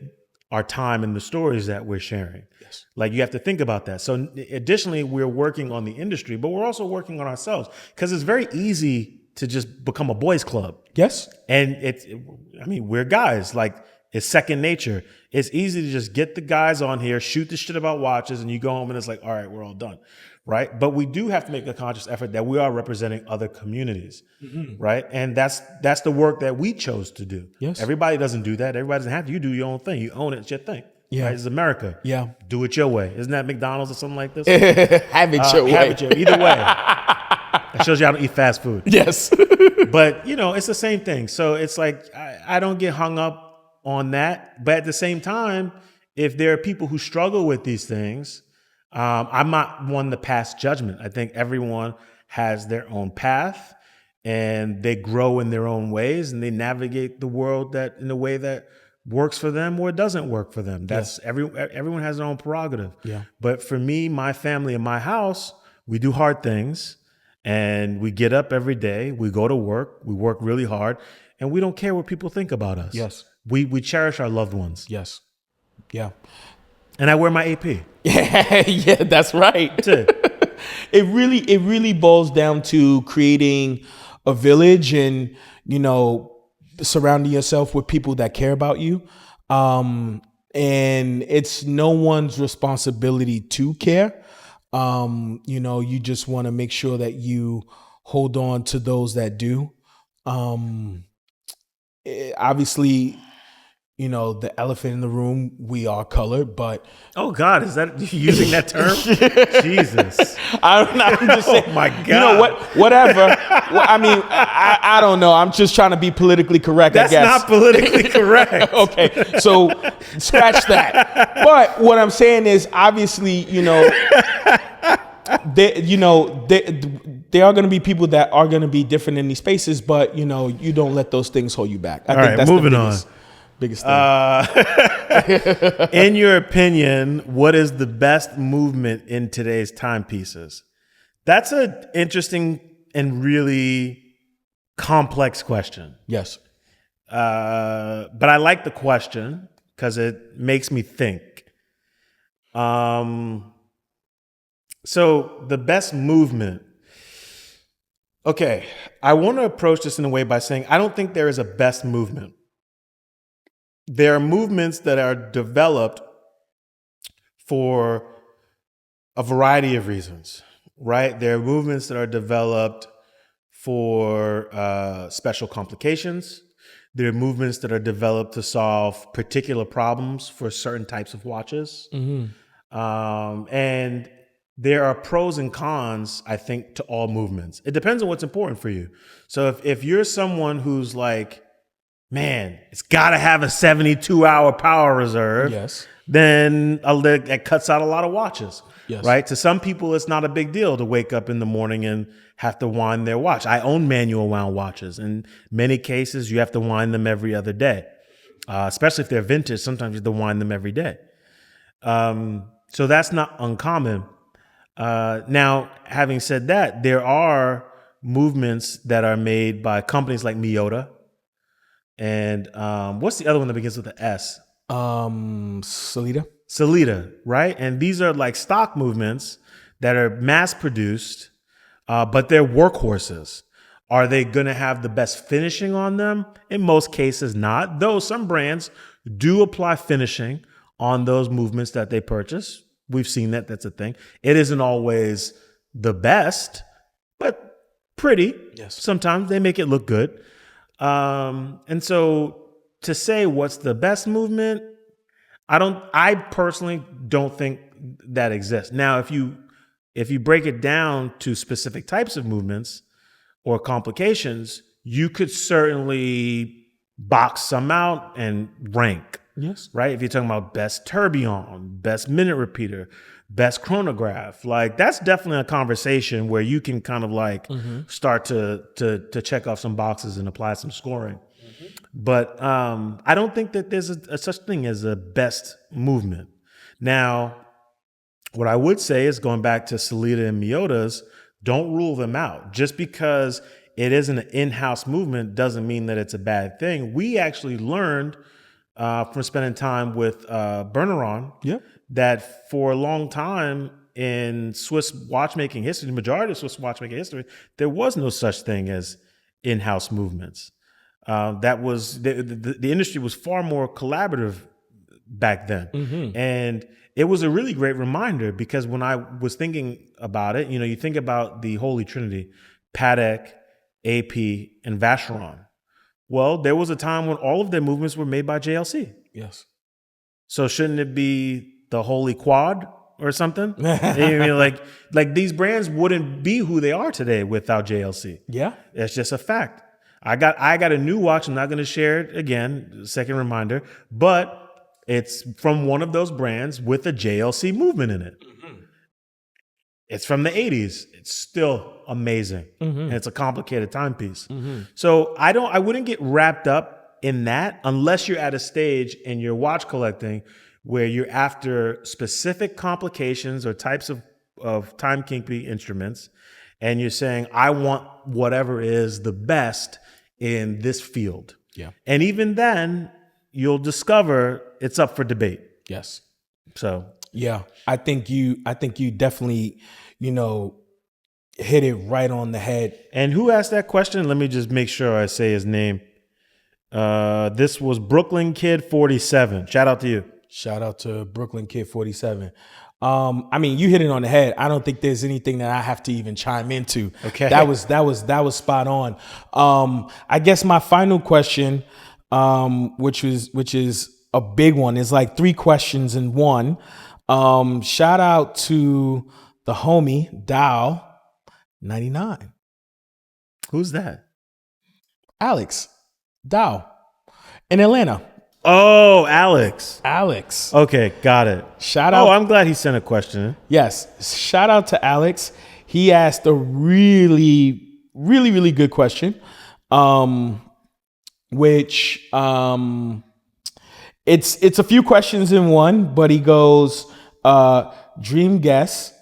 [SPEAKER 1] our time and the stories that we're sharing.
[SPEAKER 2] Yes.
[SPEAKER 1] You have to think about that. So additionally, we're working on the industry, but we're also working on ourselves, because it's very easy to just become a boys club.
[SPEAKER 2] Yes.
[SPEAKER 1] And we're guys, it's second nature. It's easy to just get the guys on here, shoot the shit about watches, and you go home and it's like, all right, we're all done. right? But we do have to make a conscious effort that we are representing other communities, right? And that's the work that we chose to do.
[SPEAKER 2] Yes.
[SPEAKER 1] Everybody doesn't do that. Everybody doesn't have to. You do your own thing. You own it. It's your thing.
[SPEAKER 2] Yeah.
[SPEAKER 1] Right? It's America.
[SPEAKER 2] Yeah.
[SPEAKER 1] Do it your way. Isn't that McDonald's or something like this?
[SPEAKER 2] Have it your way.
[SPEAKER 1] Have it your either way. It shows you how to eat fast food.
[SPEAKER 2] Yes.
[SPEAKER 1] But, it's the same thing. So it's like, I don't get hung up on that. But at the same time, if there are people who struggle with these things, I'm not one to pass judgment. I think everyone has their own path and they grow in their own ways and they navigate the world in a way that works for them or doesn't work for them. That's everyone has their own prerogative.
[SPEAKER 2] Yeah.
[SPEAKER 1] But for me, my family, and my house, we do hard things. And we get up every day, we go to work, we work really hard, and we don't care what people think about us.
[SPEAKER 2] Yes.
[SPEAKER 1] We cherish our loved ones.
[SPEAKER 2] Yes. Yeah.
[SPEAKER 1] And I wear my AP.
[SPEAKER 2] Yeah, that's right.
[SPEAKER 1] That's it.
[SPEAKER 2] It really boils down to creating a village and, surrounding yourself with people that care about you. And it's no one's responsibility to care. You just want to make sure that you hold on to those that do. Obviously, the elephant in the room, we are colored, but
[SPEAKER 1] Oh God, is that using that term? Jesus.
[SPEAKER 2] I'm just saying,
[SPEAKER 1] Oh my God.
[SPEAKER 2] you know what, whatever. Well, I mean, I don't know. I'm just trying to be politically correct,
[SPEAKER 1] That's
[SPEAKER 2] I guess.
[SPEAKER 1] not politically correct.
[SPEAKER 2] Okay, so scratch that. But what I'm saying is, obviously, there are going to be people that are going to be different in these spaces, but you don't let those things hold you back. I
[SPEAKER 1] All right,
[SPEAKER 2] that's
[SPEAKER 1] moving
[SPEAKER 2] the biggest thing.
[SPEAKER 1] In your opinion, what is the best movement in today's timepieces? That's an interesting and really complex question.
[SPEAKER 2] Yes.
[SPEAKER 1] But I like the question because it makes me think. So the best movement. Okay, I want to approach this in a way by saying I don't think there is a best movement. There are movements that are developed for a variety of reasons, right? There are movements that are developed for special complications. There are movements that are developed to solve particular problems for certain types of watches. And there are pros and cons, I think, to all movements. It depends on what's important for you. So if you're someone who's like, man, it's got to have a 72-hour power reserve,
[SPEAKER 2] Yes.
[SPEAKER 1] then that cuts out a lot of watches,
[SPEAKER 2] Yes.
[SPEAKER 1] right? To some people, it's not a big deal to wake up in the morning and have to wind their watch. I own manual wound watches. In many cases, you have to wind them every other day, especially if they're vintage. Sometimes you have to wind them every day. So that's not uncommon. Now, having said that, there are movements that are made by companies like Miyota. And what's the other one that begins with an S? Sellita, right? And these are like stock movements that are mass produced, but they're workhorses. Are they going to have the best finishing on them? In most cases, not. Though some brands do apply finishing on those movements that they purchase. We've seen that. That's a thing. It isn't always the best, but pretty.
[SPEAKER 2] Yes.
[SPEAKER 1] Sometimes they make it look good. And so to say what's the best movement, I personally don't think that exists. Now, if you break it down to specific types of movements or complications, you could certainly box some out and rank.
[SPEAKER 2] Yes.
[SPEAKER 1] Right? If you're talking about best tourbillon, best minute repeater, best chronograph, like that's definitely a conversation where you can kind of like start to check off some boxes and apply some scoring. But I don't think that there's a such thing as a best movement. Now, what I would say is going back to Sellita and Miyota's, don't rule them out. Just because it isn't an in-house movement doesn't mean that it's a bad thing. We actually learned from spending time with Berneron, that for a long time in Swiss watchmaking history, the majority of Swiss watchmaking history, there was no such thing as in-house movements. That was the industry was far more collaborative back then. And it was a really great reminder because when I was thinking about it, you think about the Holy Trinity, Paddock, AP, and Vacheron. Well, there was a time when all of their movements were made by JLC.
[SPEAKER 2] Yes.
[SPEAKER 1] So shouldn't it be the Holy Quad or something? like these brands wouldn't be who they are today without JLC.
[SPEAKER 2] Yeah.
[SPEAKER 1] That's just a fact. I got a new watch. I'm not going to share it again. Second reminder, but it's from one of those brands with a JLC movement in it. It's from the 80s. It's still amazing. And it's a complicated timepiece. So I wouldn't get wrapped up in that unless you're at a stage in your watch collecting where you're after specific complications or types of timekeeping instruments. And you're saying, I want whatever is the best in this field.
[SPEAKER 2] Yeah.
[SPEAKER 1] And even then, you'll discover it's up for debate.
[SPEAKER 2] Yes.
[SPEAKER 1] So
[SPEAKER 2] yeah, I think you definitely, hit it right on the head.
[SPEAKER 1] And who asked that question? Let me just make sure I say his name. This was Brooklyn Kid 47. Shout out to you.
[SPEAKER 2] Shout out to Brooklyn Kid 47. You hit it on the head. I don't think there's anything that I have to even chime into.
[SPEAKER 1] Okay.
[SPEAKER 2] That was spot on. I guess my final question, which is a big one, is like 3 questions in one. Shout out to the homie Dow 99.
[SPEAKER 1] Who's that?
[SPEAKER 2] Alex Dow in Atlanta.
[SPEAKER 1] Oh, Alex. Okay, got it.
[SPEAKER 2] Shout out.
[SPEAKER 1] Oh, I'm glad he sent a question.
[SPEAKER 2] Yes. Shout out to Alex. He asked a really, really, really good question. Which it's a few questions in one, but he goes, dream guess,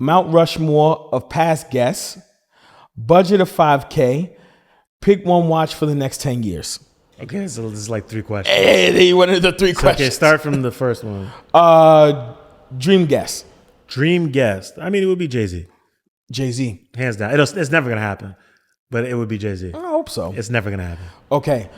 [SPEAKER 2] Mount Rushmore of past guests, budget of $5K, pick one watch for the next 10 years.
[SPEAKER 1] Okay, so this is like 3 questions.
[SPEAKER 2] Hey, he wanted the 3 questions.
[SPEAKER 1] Okay, start from the first one.
[SPEAKER 2] Dream guess.
[SPEAKER 1] Dream guest. It would be Jay-Z.
[SPEAKER 2] Jay-Z.
[SPEAKER 1] Hands down. It's never going to happen, but it would be Jay-Z.
[SPEAKER 2] I hope so.
[SPEAKER 1] It's never going to happen.
[SPEAKER 2] Okay.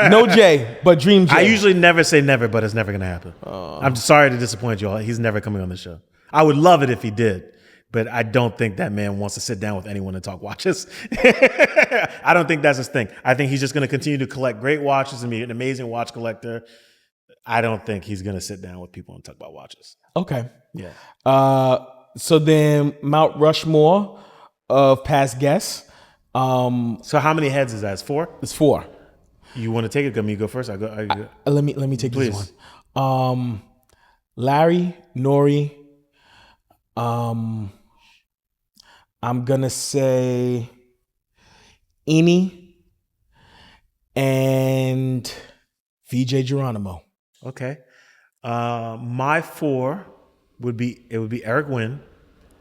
[SPEAKER 2] No Jay, but Dream Jay.
[SPEAKER 1] I usually never say never, but it's never going to happen. I'm sorry to disappoint you all. He's never coming on the show. I would love it if he did, but I don't think that man wants to sit down with anyone and talk watches. I don't think that's his thing. I think he's just going to continue to collect great watches and be an amazing watch collector. I don't think he's going to sit down with people and talk about watches.
[SPEAKER 2] Okay.
[SPEAKER 1] Yeah.
[SPEAKER 2] So then Mount Rushmore of past guests.
[SPEAKER 1] So how many heads is that? It's 4?
[SPEAKER 2] It's 4.
[SPEAKER 1] You want to take it? Let me go first. I go.
[SPEAKER 2] Let me take
[SPEAKER 1] Please.
[SPEAKER 2] this one. Larry, Nori. I'm gonna say Eni and VJ Geronimo.
[SPEAKER 1] Okay. My 4 would be Eric Wynn.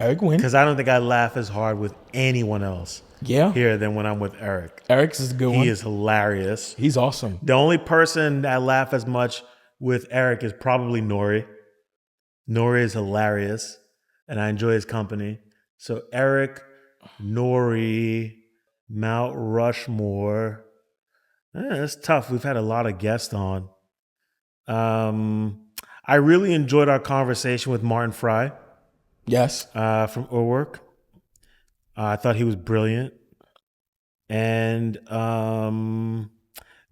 [SPEAKER 2] Eric Wynn.
[SPEAKER 1] Because I don't think I laugh as hard with anyone else here than when I'm with Eric.
[SPEAKER 2] Eric's is a good one.
[SPEAKER 1] He is hilarious.
[SPEAKER 2] He's awesome.
[SPEAKER 1] The only person that I laugh as much with Eric is probably Nori. Nori is hilarious, and I enjoy his company. So Eric, Nori, Mount Rushmore. It's tough. We've had a lot of guests on. I really enjoyed our conversation with Martin Fry.
[SPEAKER 2] Yes.
[SPEAKER 1] From Urwerk. I thought he was brilliant. And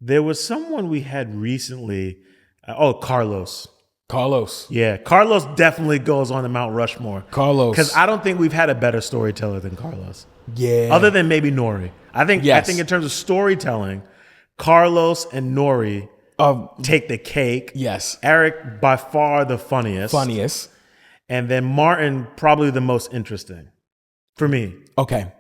[SPEAKER 1] there was someone we had recently. Carlos. Yeah, Carlos definitely goes on the Mount Rushmore. Because I don't think we've had a better storyteller than Carlos.
[SPEAKER 2] Yeah.
[SPEAKER 1] Other than maybe Nori. I think in terms of storytelling, Carlos and Nori take the cake.
[SPEAKER 2] Yes.
[SPEAKER 1] Eric, by far the funniest. And then Martin, probably the most interesting for me.
[SPEAKER 2] Okay.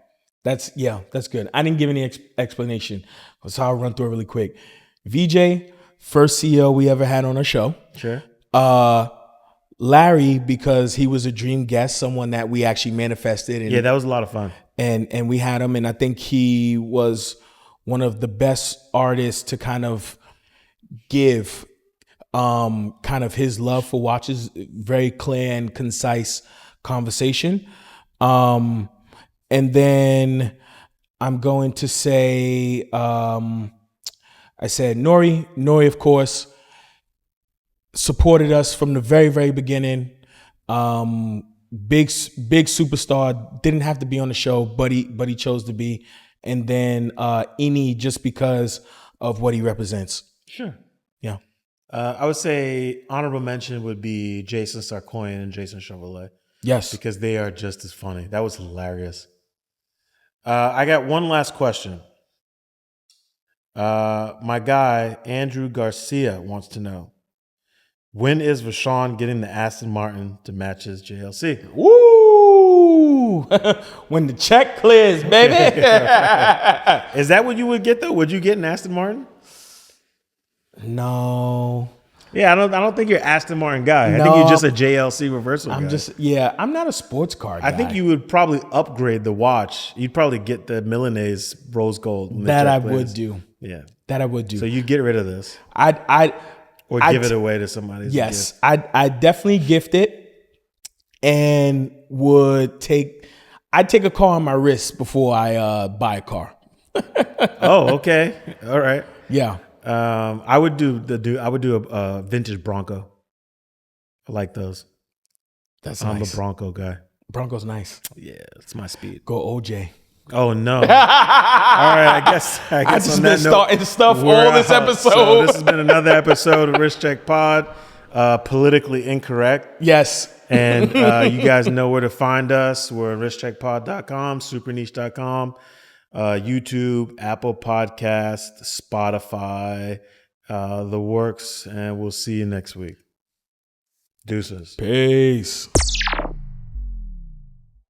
[SPEAKER 2] That's good. I didn't give any explanation. So I'll run through it really quick. VJ, first CEO we ever had on our show.
[SPEAKER 1] Sure.
[SPEAKER 2] Larry, because he was a dream guest, someone that we actually manifested. And,
[SPEAKER 1] that was a lot of fun.
[SPEAKER 2] And we had him, and I think he was one of the best artists to kind of give kind of his love for watches, very clear and concise conversation. And then I'm going to say, I said Nori, of course. supported us from the very, very beginning. Big superstar, didn't have to be on the show, but he chose to be. And then Ini, just because of what he represents.
[SPEAKER 1] Sure.
[SPEAKER 2] Yeah.
[SPEAKER 1] I would say honorable mention would be Jason Sarkoyan and Jason Chevrolet.
[SPEAKER 2] Yes.
[SPEAKER 1] Because they are just as funny. That was hilarious. I got one last question. My guy, Andrew Garcia, wants to know, when is Rashawn getting the Aston Martin to match his JLC?
[SPEAKER 2] Woo! When the check clears, baby.
[SPEAKER 1] Is that what you would get, though? Would you get an Aston Martin?
[SPEAKER 2] No.
[SPEAKER 1] Yeah, I don't think you're an Aston Martin guy. I think you're just a JLC reversal guy.
[SPEAKER 2] I'm not a sports car guy.
[SPEAKER 1] I think you would probably upgrade the watch. You'd probably get the Milanese rose gold.
[SPEAKER 2] That I would do.
[SPEAKER 1] Yeah.
[SPEAKER 2] That I would do.
[SPEAKER 1] So you get rid of this. Or give it away to somebody.
[SPEAKER 2] Yes. I'd definitely gift it and I'd take a car on my wrist before I buy a car.
[SPEAKER 1] Oh, okay. All right.
[SPEAKER 2] Yeah.
[SPEAKER 1] I would do a vintage Bronco. I like those. I'm
[SPEAKER 2] nice.
[SPEAKER 1] a Bronco guy.
[SPEAKER 2] Bronco's nice.
[SPEAKER 1] Yeah, it's my speed.
[SPEAKER 2] Go OJ.
[SPEAKER 1] Oh no! All right, I guess
[SPEAKER 2] I just
[SPEAKER 1] on
[SPEAKER 2] been
[SPEAKER 1] that
[SPEAKER 2] starting stuff
[SPEAKER 1] note,
[SPEAKER 2] all this episode.
[SPEAKER 1] So this has been another episode of Risk Check Pod, politically incorrect.
[SPEAKER 2] Yes.
[SPEAKER 1] And you guys know where to find us. We're at riskcheckpod.com, superniche.com. YouTube, Apple Podcast, Spotify, the works, and we'll see you next week. Deuces.
[SPEAKER 2] Peace.